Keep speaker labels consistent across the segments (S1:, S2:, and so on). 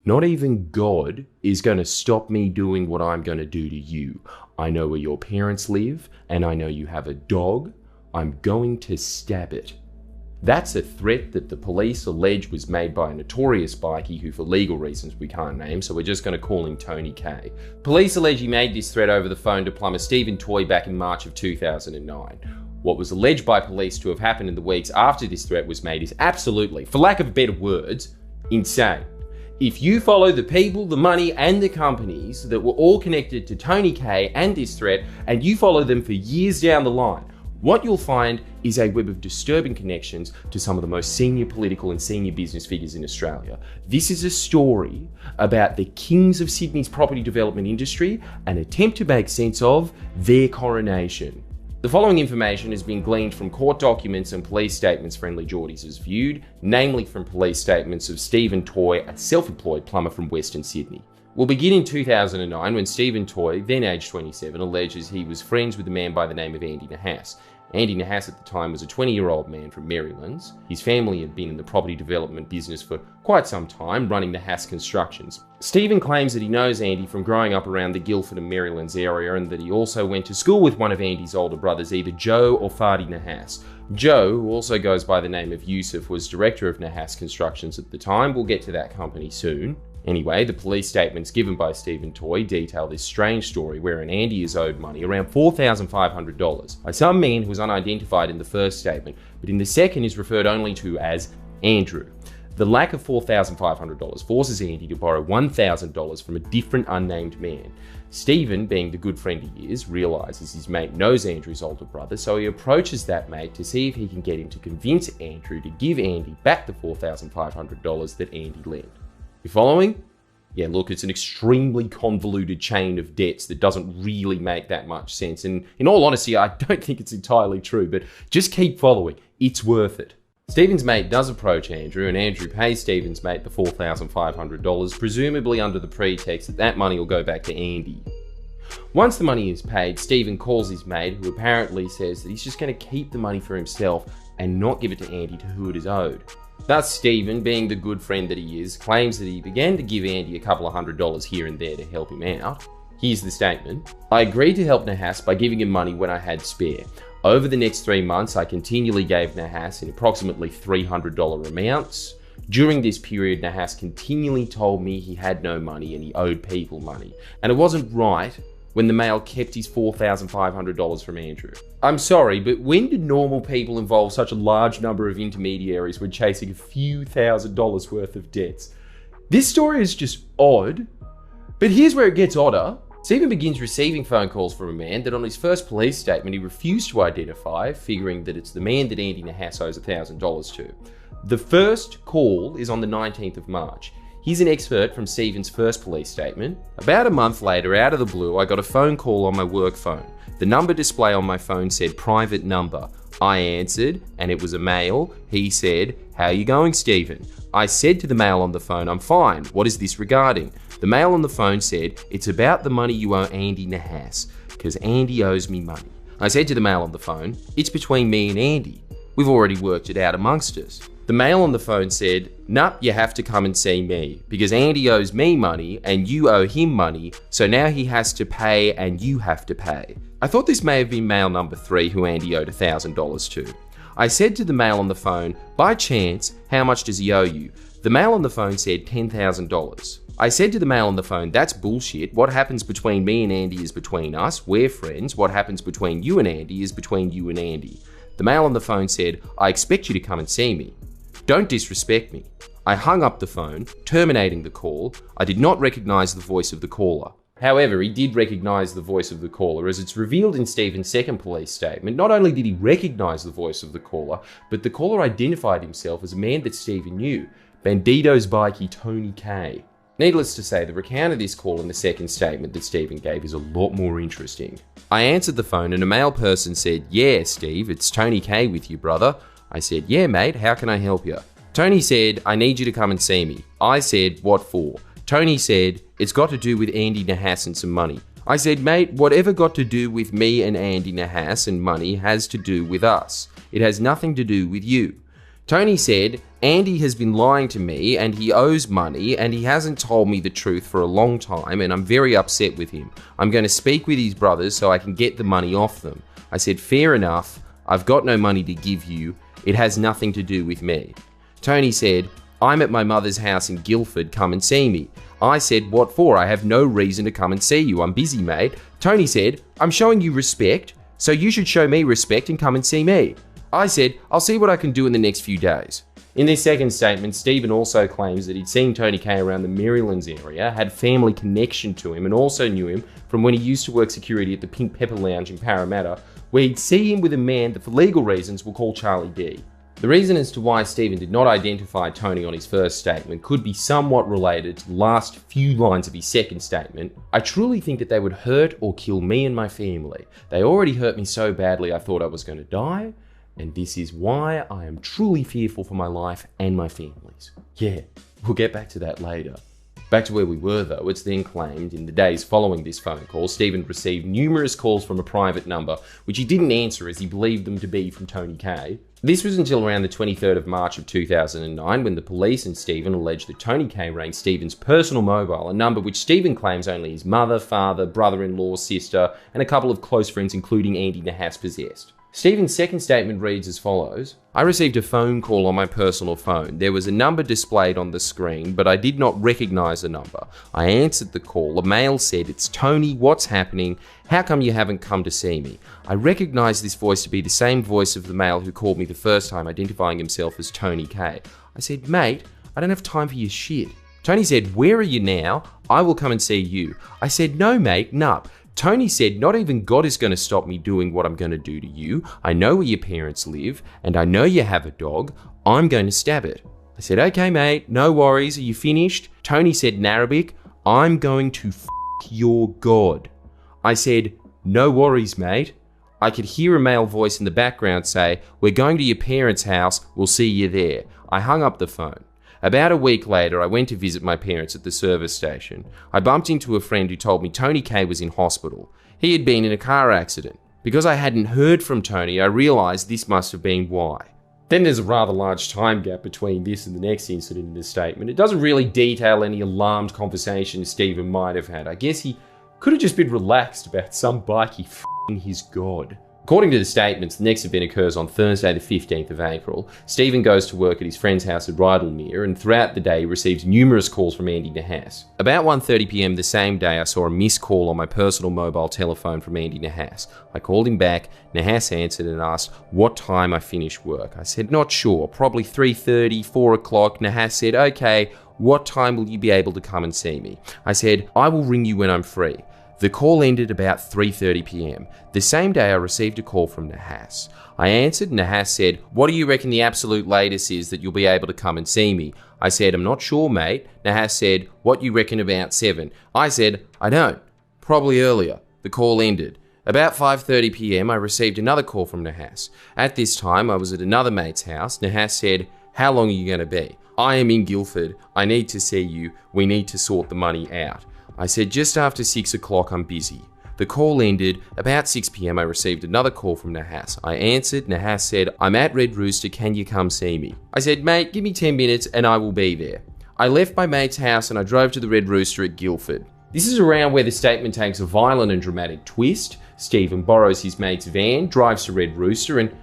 S1: Not even God is going to stop me doing what I'm going to do to you. I know where your parents live, and I know you have a dog. I'm going to stab it. That's a threat that the police allege was made by a notorious bikie who, for legal reasons we can't name, so we're just going to call him Tony K. Police allege he made this threat over the phone to plumber Stephen Toy back in March of 2009. What was alleged by police to have happened in the weeks after this threat was made is absolutely, for lack of better words, insane. If you follow the people, the money, and the companies that were all connected to Tony K and this threat, and you follow them for years down the line, what you'll find is a web of disturbing connections to some of the most senior political and senior business figures in Australia. This is a story about the kings of Sydney's property development industry, an attempt to make sense of their coronation. The following information has been gleaned from court documents and police statements Friendly Jordies has viewed, namely from police statements of Stephen Toy, a self-employed plumber from Western Sydney. We'll begin in 2009 when Stephen Toy, then aged 27, alleges he was friends with a man by the name of Andy Nahas. Andy Nahas at the time was a 20-year-old man from Marylands. His family had been in the property development business for quite some time, running Nahas Constructions. Stephen claims that he knows Andy from growing up around the Guildford and Marylands area, and that he also went to school with one of Andy's older brothers, either Joe or Fadi Nahas. Joe, who also goes by the name of Yusuf, was director of Nahas Constructions at the time. We'll get to that company soon. Anyway, the police statements given by Stephen Toy detail this strange story wherein Andy is owed money, around $4,500, by some man who was unidentified in the first statement, but in the second is referred only to as Andrew. The lack of $4,500 forces Andy to borrow $1,000 from a different unnamed man. Stephen, being the good friend he is, realises his mate knows Andrew's older brother, so he approaches that mate to see if he can get him to convince Andrew to give Andy back the $4,500 that Andy lent. You following? Yeah, look, it's an extremely convoluted chain of debts that doesn't really make that much sense. And in all honesty, I don't think it's entirely true, but just keep following. It's worth it. Stephen's mate does approach Andrew, and Andrew pays Stephen's mate the $4,500, presumably under the pretext that that money will go back to Andy. Once the money is paid, Stephen calls his mate, who apparently says that he's just going to keep the money for himself and not give it to Andy to who it is owed. Thus, Stephen, being the good friend that he is, claims that he began to give Andy a couple of $100s here and there to help him out. Here's the statement. I agreed to help Nahas by giving him money when I had spare. Over the next 3 months, I continually gave Nahas in approximately $300 amounts. During this period, Nahas continually told me he had no money and he owed people money. And it wasn't right when the male kept his $4,500 from Andrew. I'm sorry, but when do normal people involve such a large number of intermediaries when chasing a few $1,000s worth of debts? This story is just odd, but here's where it gets odder. Stephen begins receiving phone calls from a man that on his first police statement he refused to identify, figuring that it's the man that Andy Nahas owes $1,000 to. The first call is on the 19th of March. Here's an excerpt from Stephen's first police statement. About a month later, out of the blue, I got a phone call on my work phone. The number display on my phone said private number. I answered, and it was a male. He said, "How you going, Stephen?" I said to the male on the phone, "I'm fine. What is this regarding?" The male on the phone said, "It's about the money you owe Andy Nahas, because Andy owes me money." I said to the male on the phone, "It's between me and Andy. We've already worked it out amongst us." The male on the phone said, "Nup, you have to come and see me, because Andy owes me money and you owe him money, so now he has to pay and you have to pay." I thought this may have been male number 3 who Andy owed $1,000 to. I said to the male on the phone, "By chance, how much does he owe you?" The male on the phone said $10,000. I said to the male on the phone, "That's bullshit. What happens between me and Andy is between us. We're friends. What happens between you and Andy is between you and Andy." The male on the phone said, "I expect you to come and see me. Don't disrespect me." I hung up the phone, terminating the call. I did not recognize the voice of the caller. However, he did recognize the voice of the caller, as it's revealed in Stephen's second police statement. Not only did he recognize the voice of the caller, but the caller identified himself as a man that Stephen knew, Bandito's bikie Tony K. Needless to say, the recount of this call in the second statement that Stephen gave is a lot more interesting. I answered the phone and a male person said, "Yeah, Steve, it's Tony K with you, brother." I said, "Yeah, mate, how can I help you?" Tony said, "I need you to come and see me." I said, "What for?" Tony said, "It's got to do with Andy Nahas and some money." I said, "Mate, whatever got to do with me and Andy Nahas and money has to do with us. It has nothing to do with you." Tony said, Andy has been lying to me and he owes money and he hasn't told me the truth for a long time and I'm very upset with him. I'm going to speak with his brothers so I can get the money off them. I said, fair enough. I've got no money to give you. It has nothing to do with me. Tony said, I'm at my mother's house in Guildford, come and see me. I said, what for? I have no reason to come and see you. I'm busy, mate. Tony said, I'm showing you respect, so you should show me respect and come and see me. I said, I'll see what I can do in the next few days. In this second statement, Stephen also claims that he'd seen Tony K around the Marylands area, had family connection to him, and also knew him from when he used to work security at the Pink Pepper Lounge in Parramatta, where he'd see him with a man that for legal reasons we'll call Charlie D. The reason as to why Stephen did not identify Tony on his first statement could be somewhat related to the last few lines of his second statement. I truly think that they would hurt or kill me and my family. They already hurt me so badly I thought I was going to die, and this is why I am truly fearful for my life and my family's. Yeah, we'll get back to that later. Back to where we were though, it's then claimed in the days following this phone call, Stephen received numerous calls from a private number, which he didn't answer as he believed them to be from Tony K. This was until around the 23rd of March of 2009 when the police and Stephen alleged that Tony K rang Stephen's personal mobile, a number which Stephen claims only his mother, father, brother-in-law, sister, and a couple of close friends including Andy Nahas possessed. Stephen's second statement reads as follows. I received a phone call on my personal phone. There was a number displayed on the screen, but I did not recognize the number. I answered the call. A male said, it's Tony, what's happening? How come you haven't come to see me? I recognized this voice to be the same voice of the male who called me the first time, identifying himself as Tony K. I said, mate, I don't have time for your shit. Tony said, where are you now? I will come and see you. I said, no mate, nup. Tony said, not even God is going to stop me doing what I'm going to do to you. I know where your parents live, and I know you have a dog. I'm going to stab it. I said, okay, mate, no worries. Are you finished? Tony said in Arabic, I'm going to f*** your God. I said, no worries, mate. I could hear a male voice in the background say, we're going to your parents' house. We'll see you there. I hung up the phone. About a week later, I went to visit my parents at the service station. I bumped into a friend who told me Tony K was in hospital. He had been in a car accident. Because I hadn't heard from Tony, I realised this must have been why. Then there's a rather large time gap between this and the next incident in the statement. It doesn't really detail any alarmed conversations Stephen might have had. I guess he could have just been relaxed about some bikey f***ing his God. According to the statements, the next event occurs on Thursday the 15th of April. Stephen goes to work at his friend's house at Rydalmere, and throughout the day he receives numerous calls from Andy Nahas. About 1:30 PM the same day I saw a missed call on my personal mobile telephone from Andy Nahas. I called him back, Nahas answered and asked what time I finished work. I said not sure, probably 3:30, 4 o'clock. Nahas said, okay, what time will you be able to come and see me? I said, I will ring you when I'm free. The call ended about 3:30 PM. The same day I received a call from Nahas. I answered, Nahas said, what do you reckon the absolute latest is that you'll be able to come and see me? I said, I'm not sure, mate. Nahas said, what you reckon about 7? I said, I don't. Probably earlier. The call ended. About 5:30 PM I received another call from Nahas. At this time I was at another mate's house. Nahas said, how long are you going to be? I am in Guildford. I need to see you. We need to sort the money out. I said, just after 6 o'clock, I'm busy. The call ended. About 6 PM, I received another call from Nahas. I answered. Nahas said, I'm at Red Rooster. Can you come see me? I said, mate, give me 10 minutes and I will be there. I left my mate's house and I drove to the Red Rooster at Guildford. This is around where the statement takes a violent and dramatic twist. Stephen borrows his mate's van, drives to Red Rooster, and,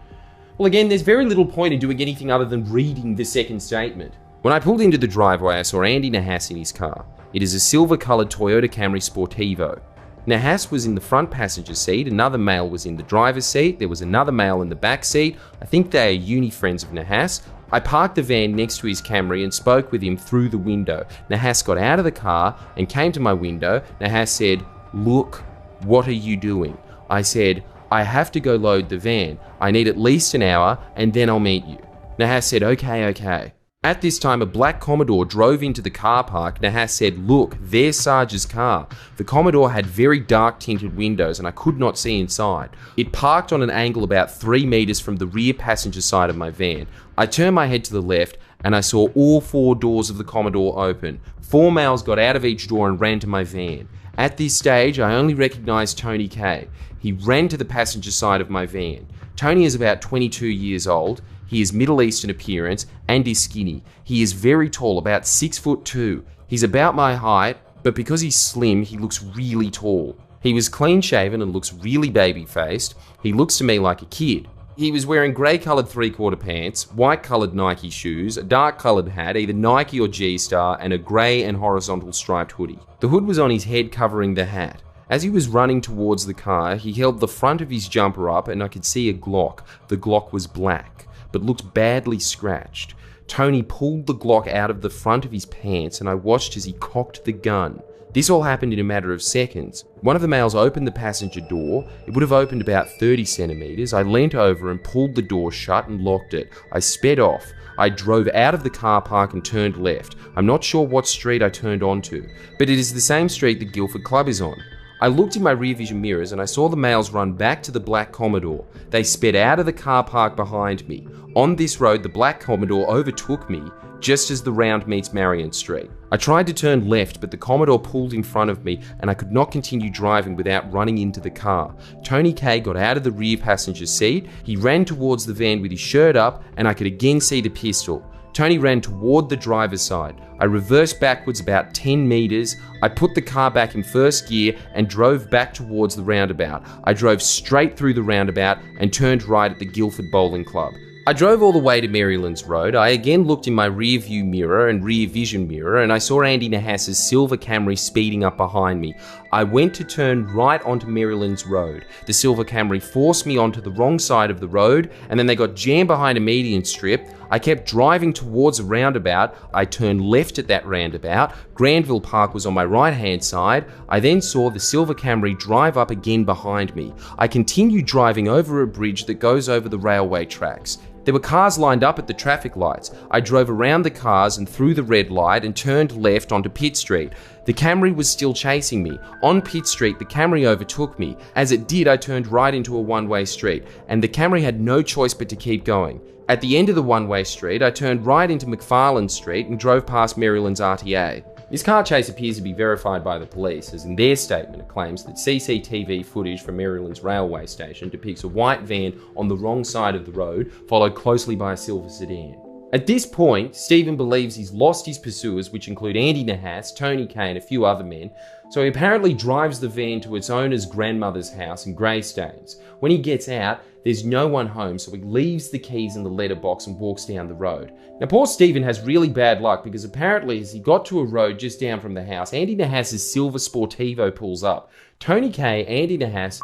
S1: well, again, there's very little point in doing anything other than reading the second statement. When I pulled into the driveway, I saw Andy Nahas in his car. It is a silver-coloured Toyota Camry Sportivo. Nahas was in the front passenger seat, another male was in the driver's seat, there was another male in the back seat. I think they are uni friends of Nahas. I parked the van next to his Camry and spoke with him through the window. Nahas got out of the car and came to my window. Nahas said, look, what are you doing? I said, I have to go load the van. I need at least an hour and then I'll meet you. Nahas said, okay. At this time, a black Commodore drove into the car park. Nahas said, look, there's Sarge's car. The Commodore had very dark tinted windows and I could not see inside. It parked on an angle about 3 meters from the rear passenger side of my van. I turned my head to the left and I saw all 4 doors of the Commodore open. 4 males got out of each door and ran to my van. At this stage, I only recognized Tony K. He ran to the passenger side of my van. Tony is about 22 years old. He is Middle Eastern appearance and is skinny. He is very tall, about 6'2". He's about my height, but because he's slim, he looks really tall. He was clean shaven and looks really baby-faced. He looks to me like a kid. He was wearing grey-coloured three-quarter pants, white-coloured Nike shoes, a dark-coloured hat, either Nike or G-Star, and a grey and horizontal striped hoodie. The hood was on his head covering the hat. As he was running towards the car, he held the front of his jumper up and I could see a Glock. The Glock was black, but looked badly scratched. Tony pulled the Glock out of the front of his pants and I watched as he cocked the gun. This all happened in a matter of seconds. One of the males opened the passenger door. It would have opened about 30 centimeters. I leant over and pulled the door shut and locked it. I sped off. I drove out of the car park and turned left. I'm not sure what street I turned onto, but it is the same street the Guildford Club is on. I looked in my rear vision mirrors and I saw the males run back to the black Commodore. They sped out of the car park behind me. On this road, the black Commodore overtook me just as the round meets Marion Street. I tried to turn left, but the Commodore pulled in front of me and I could not continue driving without running into the car. Tony K got out of the rear passenger seat. He ran towards the van with his shirt up and I could again see the pistol. Tony ran toward the driver's side. I reversed backwards about 10 meters. I put the car back in first gear and drove back towards the roundabout. I drove straight through the roundabout and turned right at the Guildford Bowling Club. I drove all the way to Marylands Road. I again looked in my rear view mirror and rear vision mirror and I saw Andy Nahas's silver Camry speeding up behind me. I went to turn right onto Marylands Road. The silver Camry forced me onto the wrong side of the road and then they got jammed behind a median strip. I kept driving towards a roundabout. I turned left at that roundabout. Granville Park was on my right hand side. I then saw the silver Camry drive up again behind me. I continued driving over a bridge that goes over the railway tracks. There were cars lined up at the traffic lights. I drove around the cars and through the red light and turned left onto Pitt Street. The Camry was still chasing me. On Pitt Street, the Camry overtook me. As it did, I turned right into a one-way street, and the Camry had no choice but to keep going. At the end of the one-way street, I turned right into McFarland Street and drove past Maryland's RTA. This car chase appears to be verified by the police, as in their statement it claims that CCTV footage from Maryland's railway station depicts a white van on the wrong side of the road, followed closely by a silver sedan. At this point, Stephen believes he's lost his pursuers, which include Andy Nahas, Tony K and a few other men, so he apparently drives the van to its owner's grandmother's house in Greystanes. When he gets out, there's no one home, so he leaves the keys in the letterbox and walks down the road. Now, poor Stephen has really bad luck because apparently as he got to a road just down from the house, Andy Nahas's silver Sportivo pulls up. Tony K, Andy Nahas,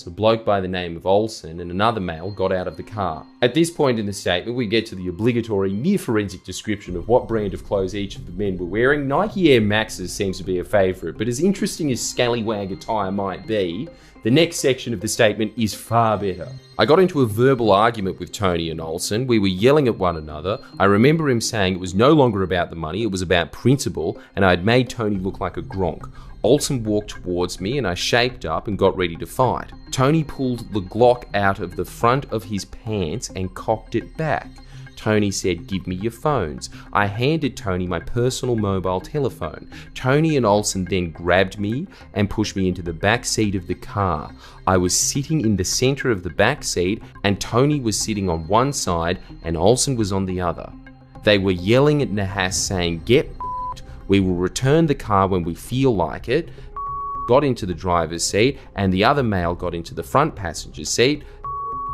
S1: a bloke by the name of Olsen and another male got out of the car. At this point in the statement, we get to the obligatory near-forensic description of what brand of clothes each of the men were wearing. Nike Air Maxes seems to be a favourite, but as interesting as scallywag attire might be, the next section of the statement is far better. I got into a verbal argument with Tony and Olsen. We were yelling at one another. I remember him saying it was no longer about the money, it was about principle, and I had made Tony look like a gronk. Olsen walked towards me and I shaped up and got ready to fight. Tony pulled the Glock out of the front of his pants and cocked it back. Tony said, "Give me your phones." I handed Tony my personal mobile telephone. Tony and Olsen then grabbed me and pushed me into the back seat of the car. I was sitting in the center of the back seat and Tony was sitting on one side and Olsen was on the other. They were yelling at Nahas saying, "Get we will return the car when we feel like it." Got into the driver's seat and the other male got into the front passenger seat,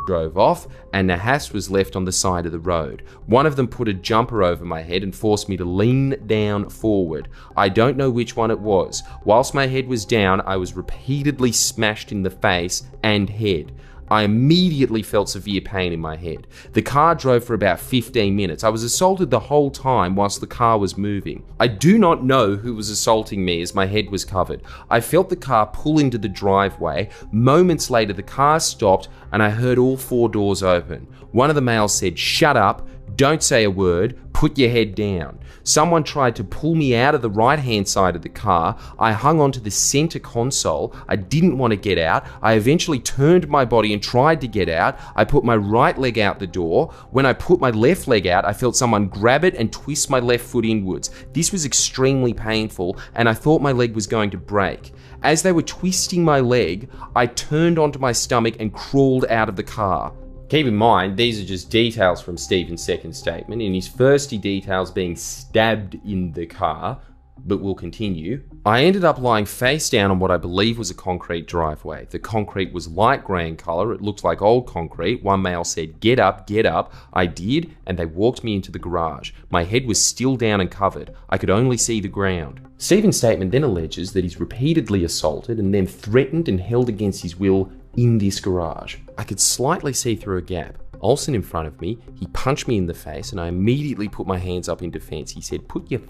S1: drove off, and Nahas was left on the side of the road. One of them put a jumper over my head and forced me to lean down forward. I don't know which one it was. Whilst my head was down, I was repeatedly smashed in the face and head. I immediately felt severe pain in my head. The car drove for about 15 minutes. I was assaulted the whole time whilst the car was moving. I do not know who was assaulting me as my head was covered. I felt the car pull into the driveway. Moments later, the car stopped and I heard all four doors open. One of the males said, "Shut up, don't say a word, put your head down." Someone tried to pull me out of the right-hand side of the car. I hung onto the center console. I didn't want to get out. I eventually turned my body and tried to get out. I put my right leg out the door. When I put my left leg out, I felt someone grab it and twist my left foot inwards. This was extremely painful, and I thought my leg was going to break. As they were twisting my leg, I turned onto my stomach and crawled out of the car. Keep in mind, these are just details from Stephen's second statement. In his first, he details being stabbed in the car, but we'll continue. I ended up lying face down on what I believe was a concrete driveway. The concrete was light grey in colour. It looked like old concrete. One male said, "Get up, get up." I did, and they walked me into the garage. My head was still down and covered. I could only see the ground. Stephen's statement then alleges that he's repeatedly assaulted and then threatened and held against his will in this garage. I could slightly see through a gap. Olsen in front of me, he punched me in the face and I immediately put my hands up in defence. He said, "Put your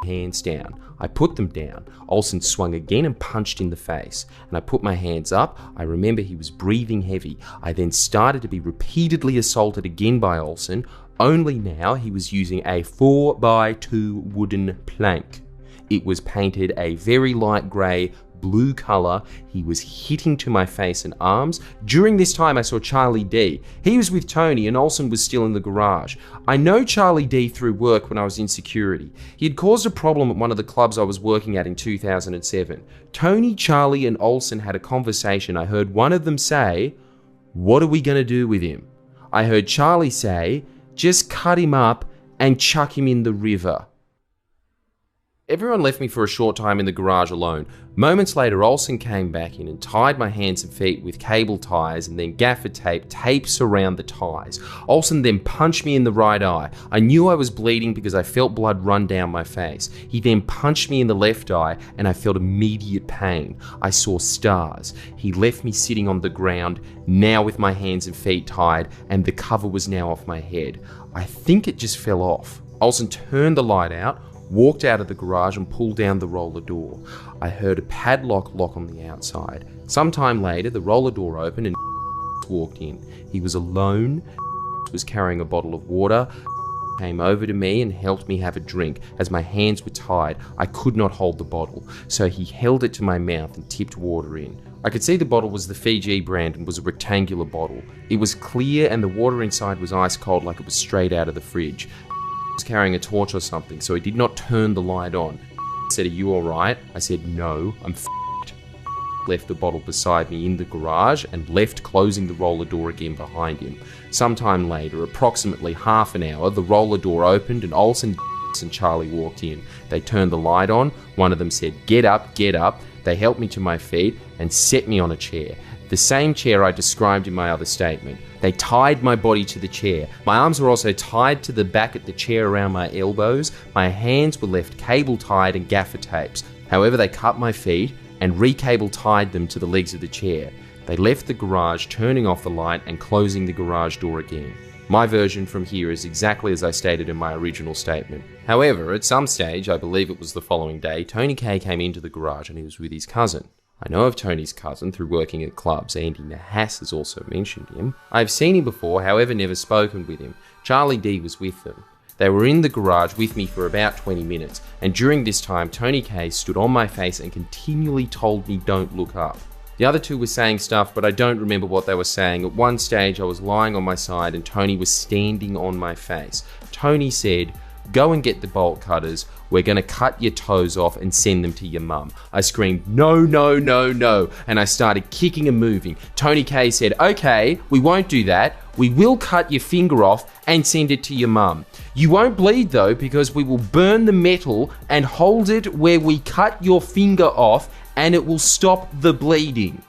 S1: hands down." I put them down. Olsen swung again and punched in the face. And I put my hands up. I remember he was breathing heavy. I then started to be repeatedly assaulted again by Olsen, only now he was using a 4x2 wooden plank. It was painted a very light grey, blue colour. He was hitting to my face and arms. During this time I saw Charlie D. He was with Tony and Olsen was still in the garage. I know Charlie D through work when I was in security. He had caused a problem at one of the clubs I was working at in 2007. Tony, Charlie and Olsen had a conversation. I heard one of them say, "What are we going to do with him?" I heard Charlie say, "Just cut him up and chuck him in the river." Everyone left me for a short time in the garage alone. Moments later, Olsen came back in and tied my hands and feet with cable ties and then gaffer tapes around the ties. Olsen then punched me in the right eye. I knew I was bleeding because I felt blood run down my face. He then punched me in the left eye and I felt immediate pain. I saw stars. He left me sitting on the ground, now with my hands and feet tied, and the cover was now off my head. I think it just fell off. Olsen turned the light out, walked out of the garage and pulled down the roller door. I heard a padlock lock on the outside. Sometime later, the roller door opened and walked in. He was alone, was carrying a bottle of water, came over to me and helped me have a drink. As my hands were tied, I could not hold the bottle, so he held it to my mouth and tipped water in. I could see the bottle was the Fiji brand and was a rectangular bottle. It was clear and the water inside was ice cold like it was straight out of the fridge. Was carrying a torch or something, so he did not turn the light on. He said, "Are you alright?" I said, "No, I'm f***ed." Left the bottle beside me in the garage and left, closing the roller door again behind him. Sometime later, approximately half an hour, the roller door opened and Olsen and Charlie walked in. They turned the light on. One of them said, "Get up, get up." They helped me to my feet and set me on a chair. The same chair I described in my other statement. They tied my body to the chair. My arms were also tied to the back of the chair around my elbows. My hands were left cable tied and gaffer tapes. However, they cut my feet and re-cable tied them to the legs of the chair. They left the garage, turning off the light and closing the garage door again. My version from here is exactly as I stated in my original statement. However, at some stage, I believe it was the following day, Tony K came into the garage and he was with his cousin. I know of Tony's cousin through working at clubs. Andy Nahas has also mentioned him. I've seen him before, however never spoken with him. Charlie D was with them. They were in the garage with me for about 20 minutes, and during this time Tony K stood on my face and continually told me don't look up. The other two were saying stuff, but I don't remember what they were saying. At one stage I was lying on my side and Tony was standing on my face. Tony said, "Go and get the bolt cutters. We're going to cut your toes off and send them to your mum." I screamed, "No, no, no, no," and I started kicking and moving. Tony K said, "Okay, we won't do that. We will cut your finger off and send it to your mum. You won't bleed though because we will burn the metal and hold it where we cut your finger off and it will stop the bleeding."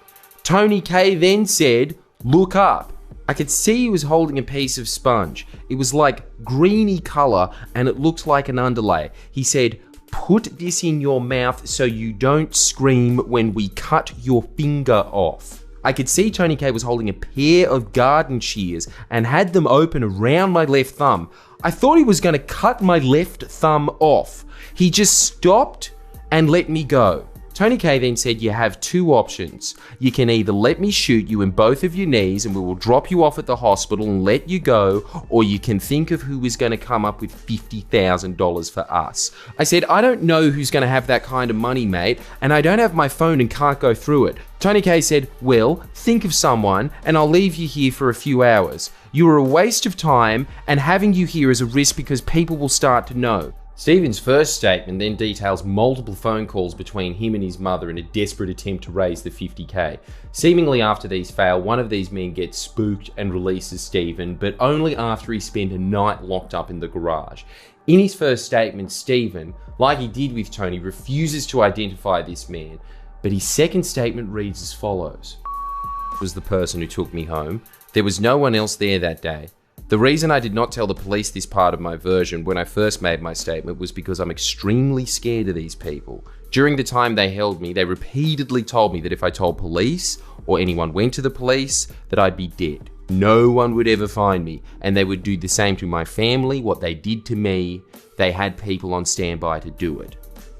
S1: Tony K then said, "Look up." I could see he was holding a piece of sponge. It was like greeny colour and it looked like an underlay. He said, "Put this in your mouth so you don't scream when we cut your finger off." I could see Tony K was holding a pair of garden shears and had them open around my left thumb. I thought he was going to cut my left thumb off. He just stopped and let me go. Tony K then said, "You have two options. You can either let me shoot you in both of your knees and we will drop you off at the hospital and let you go, or you can think of who is going to come up with $50,000 for us." I said, "I don't know who's going to have that kind of money, mate, and I don't have my phone and can't go through it." Tony K said, "Well, think of someone and I'll leave you here for a few hours. You are a waste of time and having you here is a risk because people will start to know." Stephen's first statement then details multiple phone calls between him and his mother in a desperate attempt to raise the 50k. Seemingly after these fail, one of these men gets spooked and releases Stephen, but only after he spent a night locked up in the garage. In his first statement, Stephen, like he did with Tony, refuses to identify this man, but his second statement reads as follows. Was the person who took me home. There was no one else there that day. The reason I did not tell the police this part of my version when I first made my statement was because I'm extremely scared of these people. During the time they held me, they repeatedly told me that if I told police or anyone went to the police, that I'd be dead. No one would ever find me, and they would do the same to my family. What they did to me, they had people on standby to do it.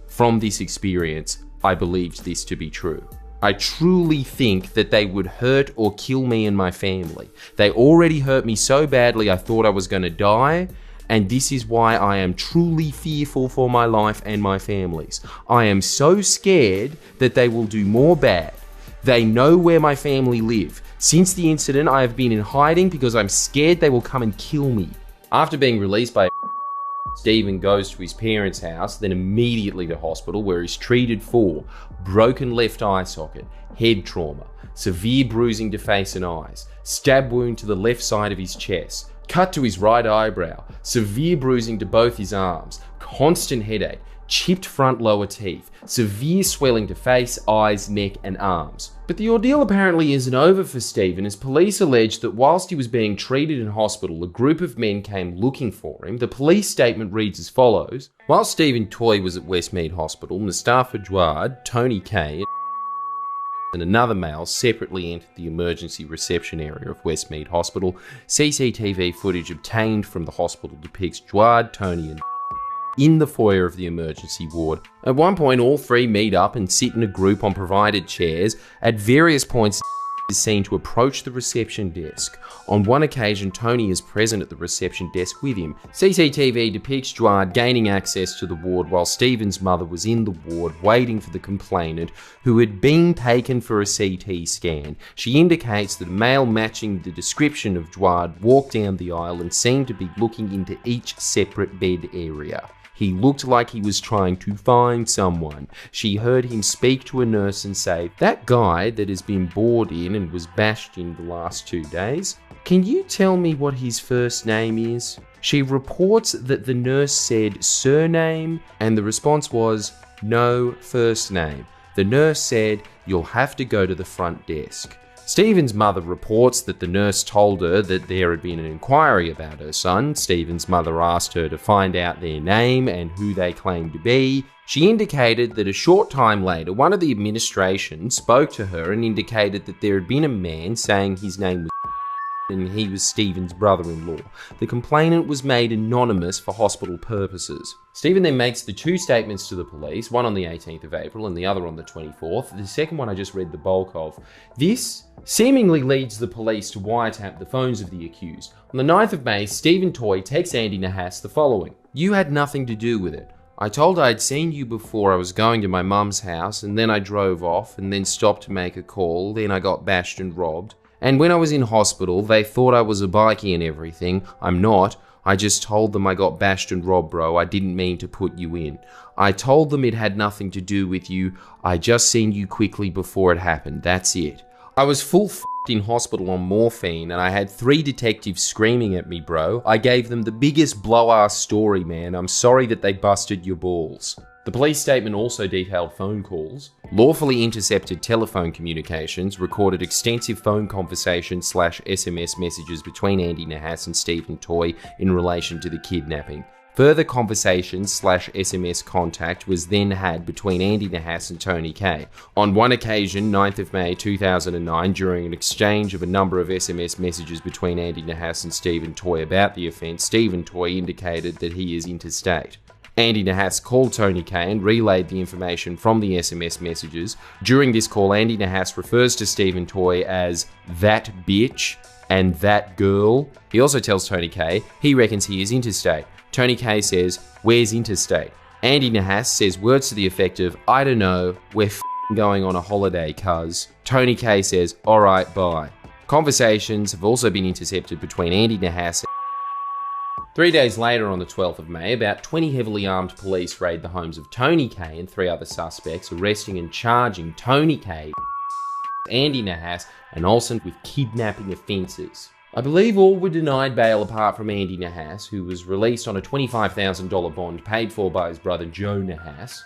S1: From this experience, I believed this to be true. I truly think that they would hurt or kill me and my family. They already hurt me so badly I thought I was going to die, and this is why I am truly fearful for my life and my family's. I am so scared that they will do more bad. They know where my family live. Since the incident, I have been in hiding because I'm scared they will come and kill me. After being released by Stephen goes to his parents' house, then immediately to hospital where he's treated for broken left eye socket, head trauma, severe bruising to face and eyes, stab wound to the left side of his chest, cut to his right eyebrow, severe bruising to both his arms, constant headache, chipped front lower teeth, severe swelling to face, eyes, neck and arms. But the ordeal apparently isn't over for Stephen, as police allege that whilst he was being treated in hospital, a group of men came looking for him. The police statement reads as follows. While Stephen Toy was at Westmead Hospital, Mustafa Jawad, Tony K and another male separately entered the emergency reception area of Westmead Hospital. CCTV footage obtained from the hospital depicts Jawad, Tony and in the foyer of the emergency ward. At one point, all three meet up and sit in a group on provided chairs. At various points, is seen to approach the reception desk. On one occasion, Tony is present at the reception desk with him. CCTV depicts Jawad gaining access to the ward while Stephen's mother was in the ward waiting for the complainant, who had been taken for a CT scan. She indicates that a male matching the description of Jawad walked down the aisle and seemed to be looking into each separate bed area. He looked like he was trying to find someone. She heard him speak to a nurse and say, "That guy that has been bored in and was bashed in the last 2 days, can you tell me what his first name is?" She reports that the nurse said surname and the response was no first name. The nurse said, "You'll have to go to the front desk." Stephen's mother reports that the nurse told her that there had been an inquiry about her son. Stephen's mother asked her to find out their name and who they claimed to be. She indicated that a short time later, one of the administration spoke to her and indicated that there had been a man saying his name was and he was Stephen's brother-in-law. The complainant was made anonymous for hospital purposes. Stephen then makes the two statements to the police, one on the 18th of April and the other on the 24th. The second one I just read the bulk of. This seemingly leads the police to wiretap the phones of the accused. On the 9th of May, Stephen Toy texts Andy Nahas the following. "You had nothing to do with it. I told I'd seen you before I was going to my mum's house, and then I drove off and then stopped to make a call. Then I got bashed and robbed. And when I was in hospital, they thought I was a bikie and everything. I'm not. I just told them I got bashed and robbed, bro. I didn't mean to put you in. I told them it had nothing to do with you. I just seen you quickly before it happened. That's it. I was full f***ed in hospital on morphine and I had 3 detectives screaming at me, bro. I gave them the biggest blow-ass story, man. I'm sorry that they busted your balls." The police statement also detailed phone calls, lawfully intercepted telephone communications, recorded extensive phone conversations / SMS messages between Andy Nahas and Stephen Toy in relation to the kidnapping. Further conversations / SMS contact was then had between Andy Nahas and Tony K. On one occasion, 9th of May 2009, during an exchange of a number of SMS messages between Andy Nahas and Stephen Toy about the offence, Stephen Toy indicated that he is interstate. Andy Nahas called Tony K and relayed the information from the SMS messages. During this call, Andy Nahas refers to Stephen Toy as that bitch and that girl. He also tells Tony K he reckons he is interstate. Tony K says, "Where's interstate?" Andy Nahas says words to the effect of, "I don't know, we're going on a holiday, cuz." Tony K says, "Alright, bye." Conversations have also been intercepted between Andy Nahas 3 days later, on the 12th of May, about 20 heavily armed police raid the homes of Tony K and 3 other suspects, arresting and charging Tony K, Andy Nahas, and Olsen with kidnapping offences. I believe all were denied bail apart from Andy Nahas, who was released on a $25,000 bond paid for by his brother Joe Nahas.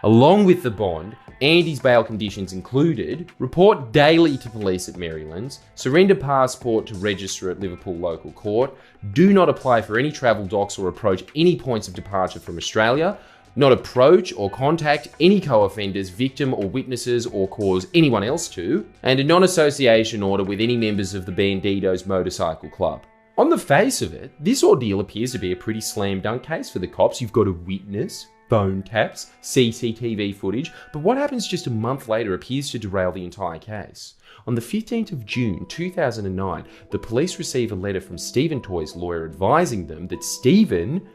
S1: Along with the bond, Andy's bail conditions included report daily to police at Marylands, surrender passport to register at Liverpool local court, do not apply for any travel docs or approach any points of departure from Australia, not approach or contact any co-offenders, victim or witnesses or cause anyone else to, and a non-association order with any members of the Bandidos Motorcycle Club. On the face of it, this ordeal appears to be a pretty slam dunk case for the cops. You've got a witness, phone taps, CCTV footage, but what happens just a month later appears to derail the entire case. On the 15th of June 2009, the police receive a letter from Stephen Toy's lawyer advising them that Stephen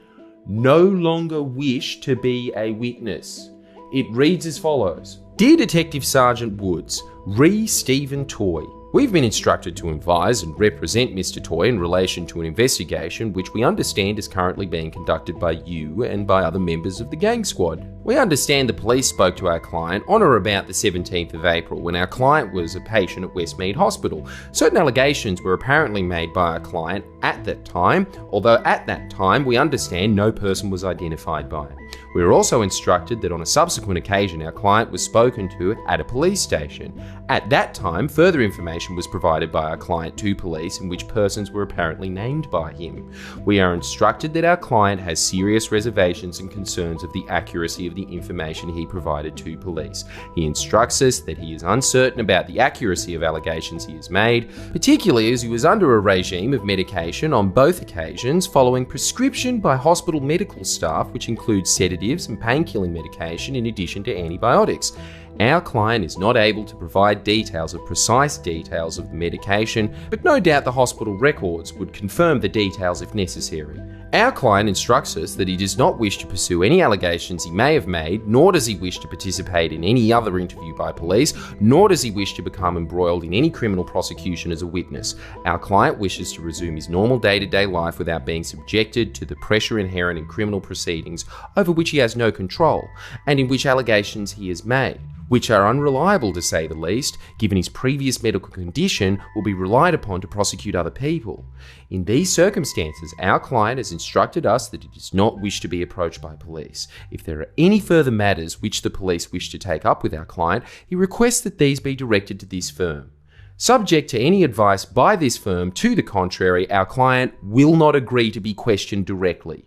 S1: no longer wished to be a witness. It reads as follows: Dear Detective Sergeant Woods, re Stephen Toy. We've been instructed to advise and represent Mr. Toy in relation to an investigation which we understand is currently being conducted by you and by other members of the gang squad. We understand the police spoke to our client on or about the 17th of April when our client was a patient at Westmead Hospital. Certain allegations were apparently made by our client at that time, although at that time we understand no person was identified by it. We were also instructed that on a subsequent occasion our client was spoken to at a police station. At that time, further information was provided by our client to police in which persons were apparently named by him. We are instructed that our client has serious reservations and concerns of the accuracy of the information he provided to police. He instructs us that he is uncertain about the accuracy of allegations he has made, particularly as he was under a regime of medication on both occasions following prescription by hospital medical staff, which includes sedatives and painkilling medication in addition to antibiotics. Our client is not able to provide precise details of the medication, but no doubt the hospital records would confirm the details if necessary. Our client instructs us that he does not wish to pursue any allegations he may have made, nor does he wish to participate in any other interview by police, nor does he wish to become embroiled in any criminal prosecution as a witness. Our client wishes to resume his normal day-to-day life without being subjected to the pressure inherent in criminal proceedings over which he has no control, and in which allegations he has made, which are unreliable to say the least, given his previous medical condition, will be relied upon to prosecute other people. In these circumstances, our client has instructed us that he does not wish to be approached by police. If there are any further matters which the police wish to take up with our client, he requests that these be directed to this firm. Subject to any advice by this firm to the contrary, our client will not agree to be questioned directly.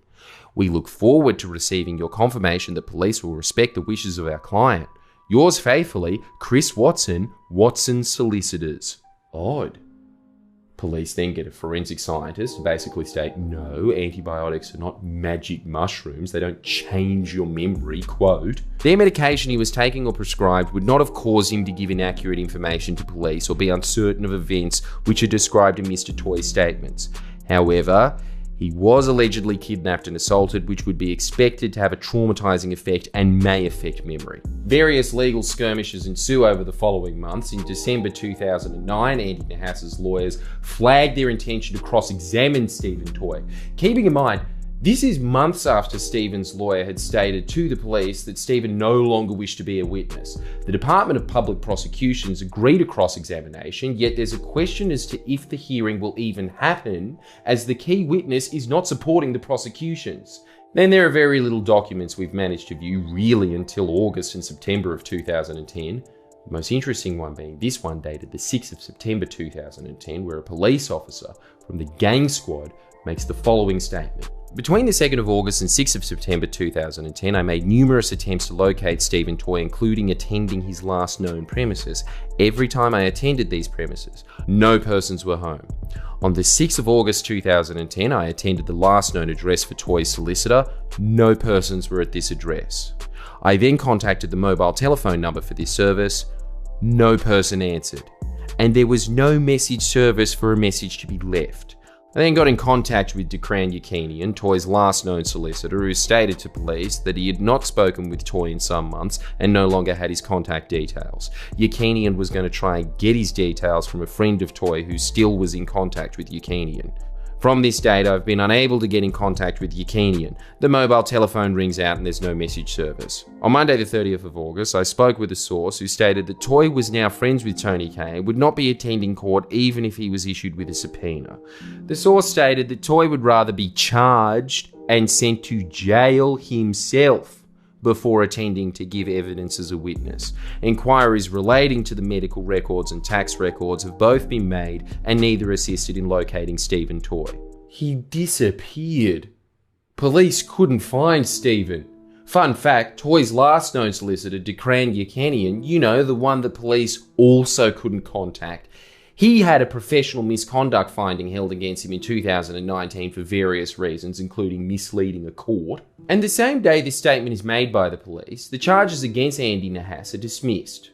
S1: We look forward to receiving your confirmation that police will respect the wishes of our client. Yours faithfully, Chris Watson, Watson Solicitors. Odd. Police then get a forensic scientist to basically state, no, antibiotics are not magic mushrooms, they don't change your memory, quote. Their medication he was taking or prescribed would not have caused him to give inaccurate information to police or be uncertain of events which are described in Mr. Toy's statements. However, he was allegedly kidnapped and assaulted, which would be expected to have a traumatizing effect and may affect memory. Various legal skirmishes ensue over the following months. In December 2009, Andy Nahas's lawyers flagged their intention to cross-examine Stephen Toy. Keeping in mind, this is months after Stephen's lawyer had stated to the police that Stephen no longer wished to be a witness. The Department of Public Prosecutions agreed to cross-examination, yet there's a question as to if the hearing will even happen, as the key witness is not supporting the prosecutions. Then there are very little documents we've managed to view really until August and September of 2010. The most interesting one being this one dated the 6th of September 2010, where a police officer from the gang squad makes the following statement. Between the 2nd of August and 6th of September 2010, I made numerous attempts to locate Stephen Toy, including attending his last known premises. Every time I attended these premises, no persons were home. On the 6th of August 2010, I attended the last known address for Toy's solicitor. No persons were at this address. I then contacted the mobile telephone number for this service. No person answered. And there was no message service for a message to be left. I then got in contact with Decran Yakinian, Toy's last known solicitor, who stated to police that he had not spoken with Toy in some months and no longer had his contact details. Yakinian was going to try and get his details from a friend of Toy who still was in contact with Yakinian. From this date, I've been unable to get in contact with Yakinian. The mobile telephone rings out and there's no message service. On Monday the 30th of August, I spoke with a source who stated that Toy was now friends with Tony K and would not be attending court even if he was issued with a subpoena. The source stated that Toy would rather be charged and sent to jail himself before attending to give evidence as a witness. Inquiries relating to the medical records and tax records have both been made and neither assisted in locating Stephen Toy. He disappeared. Police couldn't find Stephen. Fun fact, Toy's last known solicitor, Decran Yakanian, the one that police also couldn't contact, he had a professional misconduct finding held against him in 2019 for various reasons, including misleading a court. And the same day this statement is made by the police, the charges against Andy Nahas are dismissed.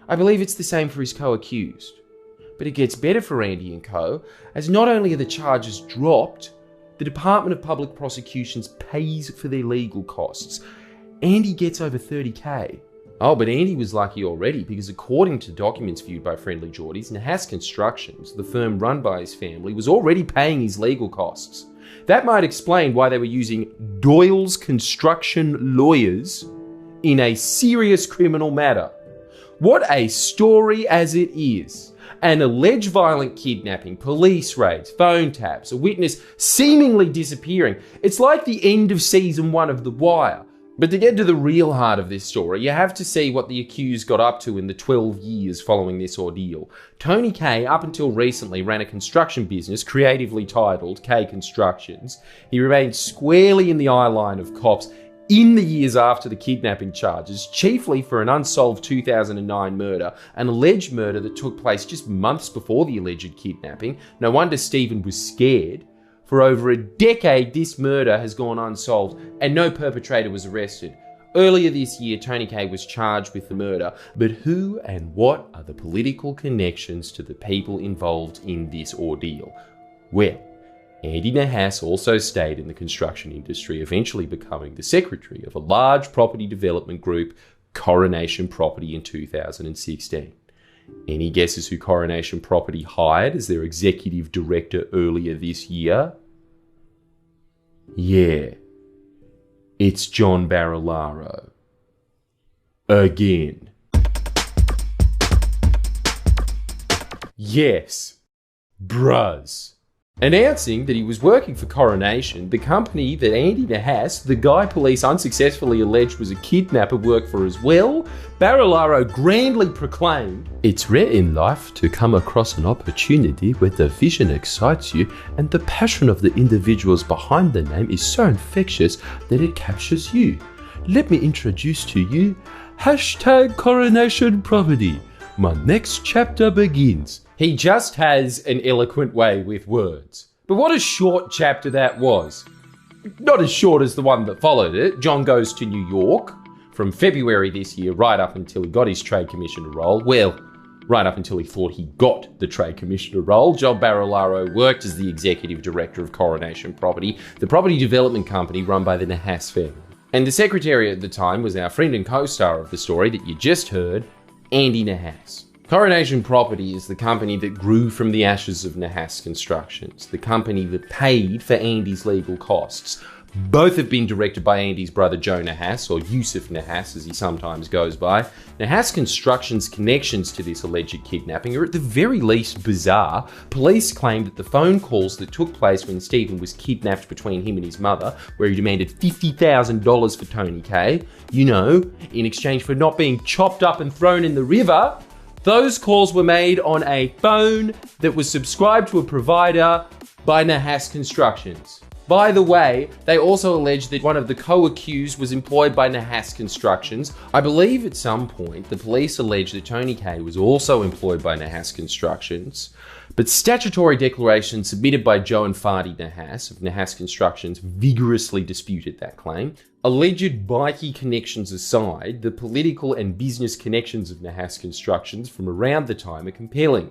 S1: I believe it's the same for his co-accused. But it gets better for Andy and co, as not only are the charges dropped, the Department of Public Prosecutions pays for their legal costs. Andy gets over $30,000. Oh, but Andy was lucky already because according to documents viewed by Friendly Jordies, Nahas Constructions, the firm run by his family, was already paying his legal costs. That might explain why they were using Doyle's construction lawyers in a serious criminal matter. What a story as it is. An alleged violent kidnapping, police raids, phone taps, a witness seemingly disappearing. It's like the end of season 1 of The Wire. But to get to the real heart of this story, you have to see what the accused got up to in the 12 years following this ordeal. Tony K, up until recently, ran a construction business creatively titled K Constructions. He remained squarely in the eye line of cops in the years after the kidnapping charges, chiefly for an unsolved 2009 murder, an alleged murder that took place just months before the alleged kidnapping. No wonder Stephen was scared. For over a decade, this murder has gone unsolved and no perpetrator was arrested. Earlier this year, Tony K was charged with the murder, but who and what are the political connections to the people involved in this ordeal? Well, Andy Nahas also stayed in the construction industry, eventually becoming the secretary of a large property development group, Coronation Property, in 2016. Any guesses who Coronation Property hired as their executive director earlier this year? Yeah, it's John Barilaro. Again. Yes, bruz. Announcing that he was working for Coronation, the company that Andy Nahas, the guy police unsuccessfully alleged was a kidnapper, worked for as well, Barilaro grandly proclaimed, "It's rare in life to come across an opportunity where the vision excites you and the passion of the individuals behind the name is so infectious that it captures you. Let me introduce to you #Coronation Property. My next chapter begins." He just has an eloquent way with words. But what a short chapter that was. Not as short as the one that followed it. John goes to New York from February this year right up until he got his trade commissioner role. Well, right up until he thought he got the trade commissioner role. John Barilaro worked as the executive director of Coronation Property, the property development company run by the Nahas family. And the secretary at the time was our friend and co-star of the story that you just heard, Andy Nahas. Coronation Property is the company that grew from the ashes of Nahas Constructions, the company that paid for Andy's legal costs. Both have been directed by Andy's brother Joe Nahas, or Yusuf Nahas as he sometimes goes by. Nahas Constructions' connections to this alleged kidnapping are at the very least bizarre. Police claim that the phone calls that took place when Stephen was kidnapped between him and his mother, where he demanded $50,000 for Tony K, in exchange for not being chopped up and thrown in the river, those calls were made on a phone that was subscribed to a provider by Nahas Constructions. By the way, they also alleged that one of the co-accused was employed by Nahas Constructions. I believe at some point the police alleged that Tony K was also employed by Nahas Constructions, but statutory declarations submitted by Joe and Fadi Nahas of Nahas Constructions vigorously disputed that claim. Alleged bikie connections aside, the political and business connections of Nahas Constructions from around the time are compelling.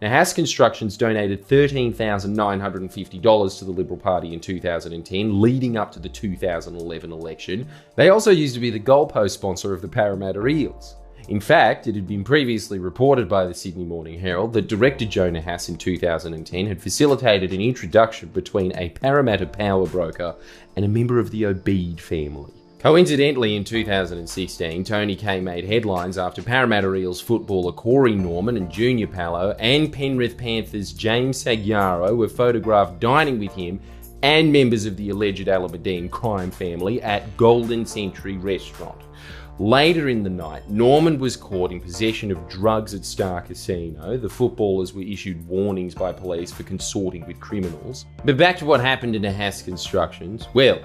S1: Nahas Constructions donated $13,950 to the Liberal Party in 2010, leading up to the 2011 election. They also used to be the goalpost sponsor of the Parramatta Eels. In fact, it had been previously reported by the Sydney Morning Herald that director Joe Nahas in 2010 had facilitated an introduction between a Parramatta power broker and a member of the Obeid family. Coincidentally, in 2016, Tony Kay made headlines after Parramatta Eels footballer Corey Norman and Junior Palo and Penrith Panthers James Sagiaro were photographed dining with him and members of the alleged Alameddine crime family at Golden Century Restaurant. Later in the night, Norman was caught in possession of drugs at Star Casino. The footballers were issued warnings by police for consorting with criminals. But back to what happened to Nahas Constructions. Well,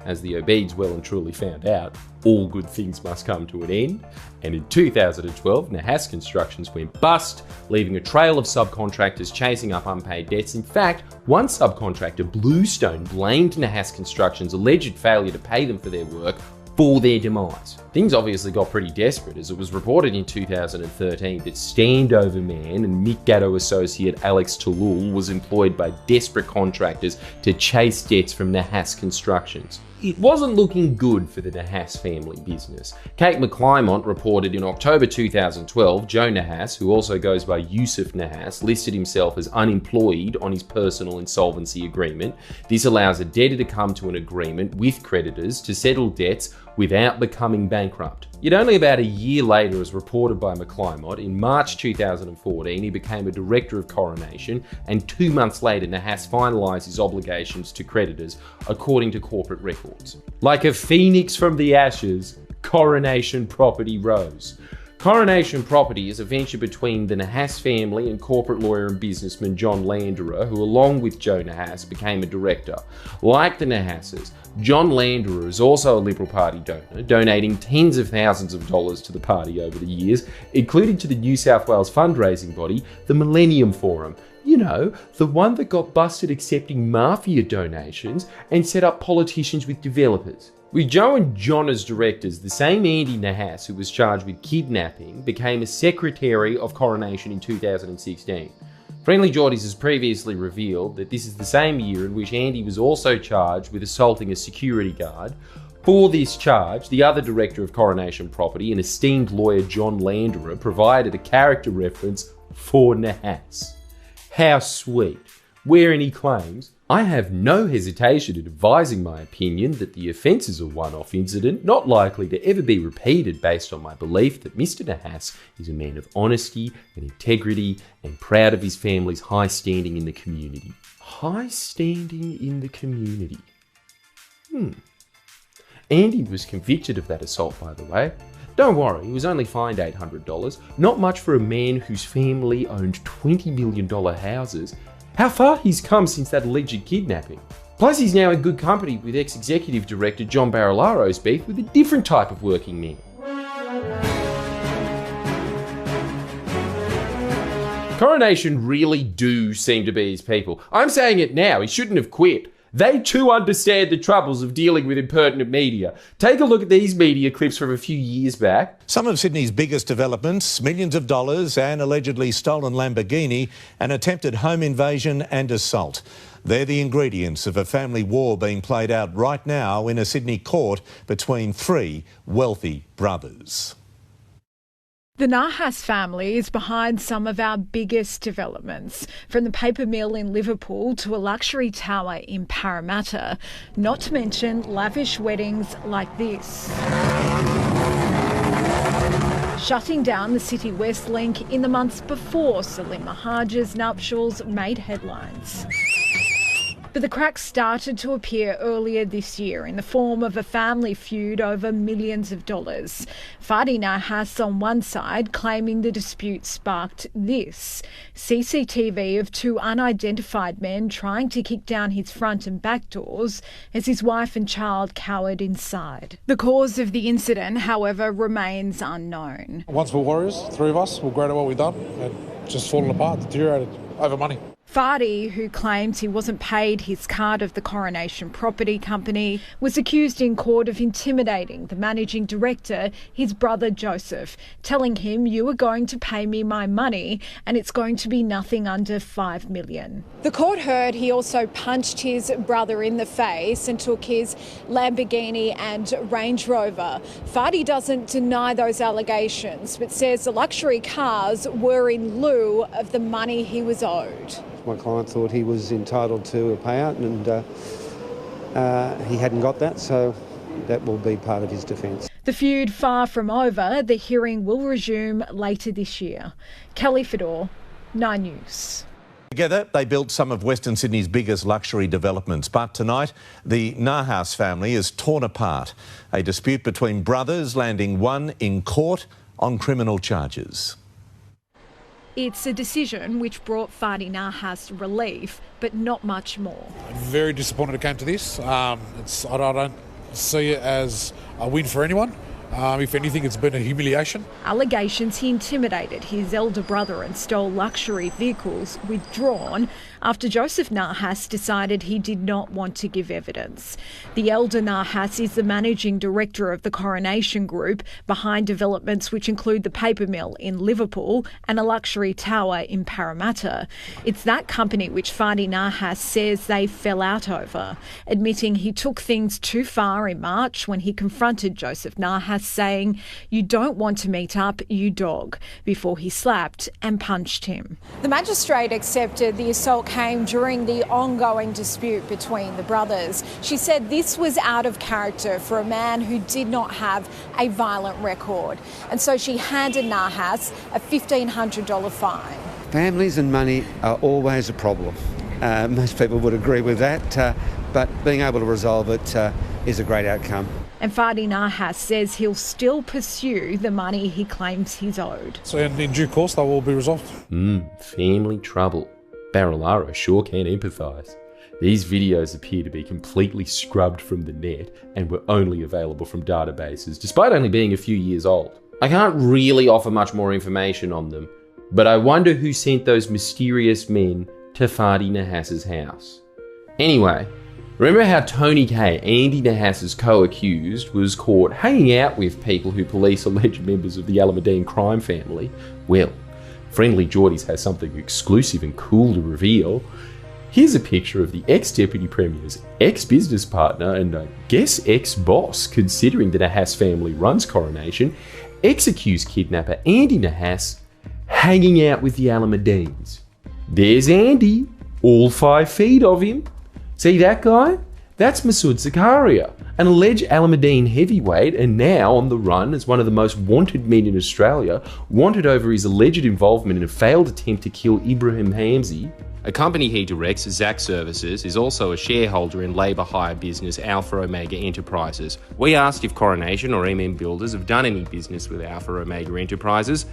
S1: as the Obeids well and truly found out, all good things must come to an end. And in 2012, Nahas Constructions went bust, leaving a trail of subcontractors chasing up unpaid debts. In fact, one subcontractor, Bluestone, blamed Nahas Constructions' alleged failure to pay them for their work for their demise. Things obviously got pretty desperate, as it was reported in 2013 that Standover man and Mick Gatto associate Alex Talul was employed by desperate contractors to chase debts from Nahas Constructions. It wasn't looking good for the Nahas family business. Kate McClymont reported in October 2012, Joe Nahas, who also goes by Yusuf Nahas, listed himself as unemployed on his personal insolvency agreement. This allows a debtor to come to an agreement with creditors to settle debts without becoming bankrupt. Yet only about a year later, as reported by McClymont, in March 2014, he became a director of Coronation, and 2 months later, Nahas finalised his obligations to creditors, according to corporate records. Like a phoenix from the ashes, Coronation Property rose. Coronation Property is a venture between the Nahas family and corporate lawyer and businessman John Landerer, who along with Joe Nahas became a director. Like the Nahases, John Landerer is also a Liberal Party donor, donating tens of thousands of dollars to the party over the years, including to the New South Wales fundraising body, the Millennium Forum. You know, the one that got busted accepting mafia donations and set up politicians with developers. With Joe and John as directors, the same Andy Nahas, who was charged with kidnapping, became a secretary of Coronation in 2016. Friendly Jordies has previously revealed that this is the same year in which Andy was also charged with assaulting a security guard. For this charge, the other director of Coronation Property, an esteemed lawyer John Landerer, provided a character reference for Nahas. How sweet. Wherein he claims, "I have no hesitation in advising my opinion that the offence is a one-off incident not likely to ever be repeated based on my belief that Mr. Nahas is a man of honesty and integrity and proud of his family's high standing in the community." High standing in the community. Andy was convicted of that assault, by the way. Don't worry, he was only fined $800. Not much for a man whose family owned $20 million houses. How far he's come since that alleged kidnapping. Plus, he's now in good company with ex-executive director John Barilaro's beef with a different type of working man. Coronation really do seem to be his people. I'm saying it now, he shouldn't have quit. They too understand the troubles of dealing with impertinent media. Take a look at these media clips from a few years back.
S2: Some of Sydney's biggest developments, millions of dollars, an allegedly stolen Lamborghini, an attempted home invasion and assault. They're the ingredients of a family war being played out right now in a Sydney court between three wealthy brothers.
S3: The Nahas family is behind some of our biggest developments, from the paper mill in Liverpool to a luxury tower in Parramatta, not to mention lavish weddings like this. Shutting down the City West link in the months before Salim Mahaja's nuptials made headlines. But the cracks started to appear earlier this year in the form of a family feud over millions of dollars. Fadi Nahas on one side claiming the dispute sparked this: CCTV of two unidentified men trying to kick down his front and back doors as his wife and child cowered inside. The cause of the incident, however, remains unknown.
S4: Once we're warriors, three of us, we're great at what we've done, and just fallen apart, deteriorated over money.
S3: Fadi, who claims he wasn't paid his cut of the Coronation property company, was accused in court of intimidating the managing director, his brother Joseph, telling him, "You are going to pay me my money and it's going to be nothing under $5 million. The court heard he also punched his brother in the face and took his Lamborghini and Range Rover. Fadi doesn't deny those allegations, but says the luxury cars were in lieu of the money he was owed.
S4: My client thought he was entitled to a payout and he hadn't got that, so that will be part of his defence.
S3: The feud far from over. The hearing will resume later this year. Kelly Fedor, 9 News.
S2: Together, they built some of Western Sydney's biggest luxury developments. But tonight, the Nahas family is torn apart. A dispute between brothers landing one in court on criminal charges.
S3: It's a decision which brought Fadi Nahas relief, but not much more.
S5: I'm very disappointed it came to this. I don't see it as a win for anyone. If anything, it's been a humiliation.
S3: Allegations he intimidated his elder brother and stole luxury vehicles withdrawn after Joseph Nahas decided he did not want to give evidence. The elder Nahas is the managing director of the Coronation Group, behind developments which include the paper mill in Liverpool and a luxury tower in Parramatta. It's that company which Fadi Nahas says they fell out over, admitting he took things too far in March when he confronted Joseph Nahas, saying, "You don't want to meet up, you dog," before he slapped and punched him. The magistrate accepted the assault came during the ongoing dispute between the brothers. She said this was out of character for a man who did not have a violent record. And so she handed Nahas a $1,500 fine.
S4: Families and money are always a problem. Most people would agree with that, but being able to resolve it is a great outcome.
S3: And Fadi Nahas says he'll still pursue the money he claims he's owed.
S5: So in due course, they will be resolved.
S1: Family trouble. Barilaro sure can empathise. These videos appear to be completely scrubbed from the net and were only available from databases, despite only being a few years old. I can't really offer much more information on them, but I wonder who sent those mysterious men to Fadi Nahas's house. Anyway, remember how Tony K, Andy Nahas's co-accused, was caught hanging out with people who police alleged members of the Alameddine crime family? Well, Friendly Jordies has something exclusive and cool to reveal. Here's a picture of the ex-Deputy Premier's ex-business partner and I guess ex-boss, considering the Nahas family runs Coronation, ex-accused kidnapper Andy Nahas hanging out with the Alameddines. There's Andy, all 5 feet of him. See that guy? That's Masood Zakaria, an alleged Alameddine heavyweight and now on the run as one of the most wanted men in Australia, wanted over his alleged involvement in a failed attempt to kill Ibrahim Hamzi. A company he directs, Zac Services, is also a shareholder in labour hire business Alpha Omega Enterprises. We asked if Coronation or MM Builders have done any business with Alpha Omega Enterprises.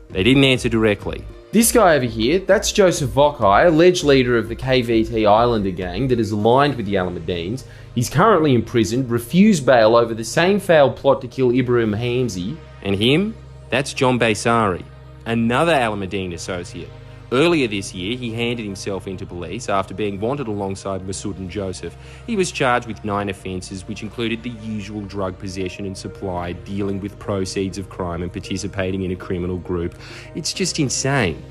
S1: They didn't answer directly. This guy over here, that's Joseph Vokai, alleged leader of the KVT Islander gang that is aligned with the Alameddines. He's currently imprisoned, refused bail over the same failed plot to kill Ibrahim Hamzi. And him? That's John Baysari, another Alameddine associate. Earlier this year, he handed himself into police after being wanted alongside Masood and Joseph. He was charged with 9 offences, which included the usual drug possession and supply, dealing with proceeds of crime and participating in a criminal group. It's just insane.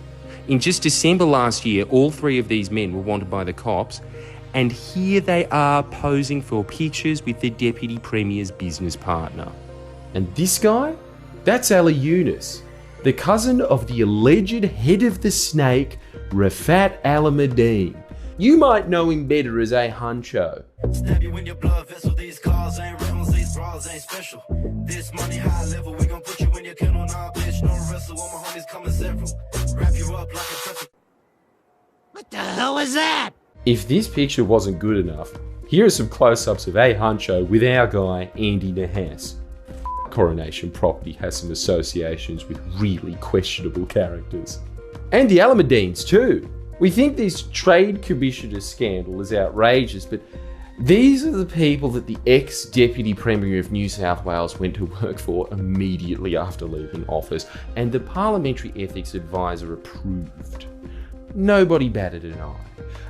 S1: In just December last year, all 3 of these men were wanted by the cops, and here they are posing for pictures with the Deputy Premier's business partner. And this guy? That's Ali Yunus, the cousin of the alleged head of the snake, Rafat Alameddine. You might know him better as a huncho.
S6: Stab you in your blood vessel, these cars ain't rentals, these bras ain't special. This money high level, we gon' put you in your kennel, nah bitch, no wrestle, all my homies coming several. Wrap you up like a pretzel. What the hell is that?
S1: If this picture wasn't good enough, here are some close-ups of a huncho with our guy, Andy Nahas. Coronation property has some associations with really questionable characters. And the Alameddines too. We think this Trade Commissioner scandal is outrageous, but these are the people that the ex-Deputy Premier of New South Wales went to work for immediately after leaving office, and the Parliamentary Ethics Advisor approved. nobody batted an eye.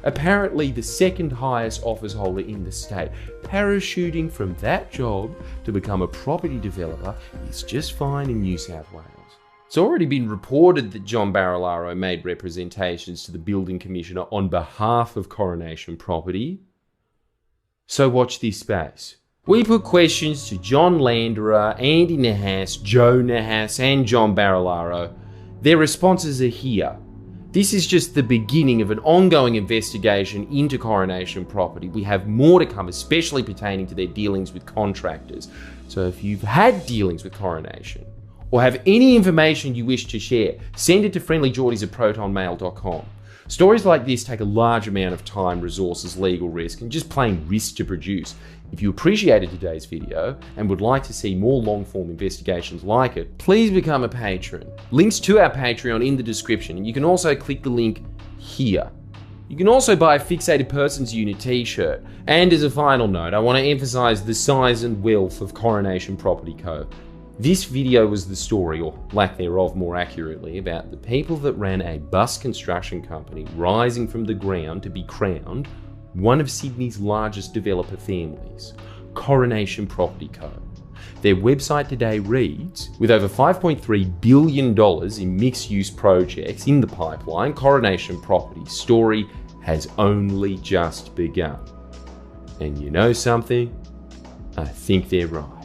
S1: Apparently the second highest office holder in the state, parachuting from that job to become a property developer, is just fine in New South Wales. It's already been reported that John Barilaro made representations to the Building Commissioner on behalf of Coronation Property. So watch this space. We put questions to John Landerer, Andy Nahas, Joe Nahas and John Barilaro. Their responses are here. This is just the beginning of an ongoing investigation into Coronation Property. We have more to come, especially pertaining to their dealings with contractors. So if you've had dealings with Coronation, or have any information you wish to share, send it to friendlyjordies@protonmail.com. Stories like this take a large amount of time, resources, legal risk, and just plain risk to produce. If you appreciated today's video and would like to see more long-form investigations like it, please become a patron. Links to our Patreon in the description, and you can also click the link here. You can also buy a Fixated Persons Unit t-shirt. And as a final note, I want to emphasize the size and wealth of Coronation Property Co. This video was the story, or lack thereof more accurately, about the people that ran a bus construction company rising from the ground to be crowned one of Sydney's largest developer families, Coronation Property Co. Their website today reads, with over $5.3 billion in mixed-use projects in the pipeline, Coronation Property's story has only just begun. And you know something? I think they're right.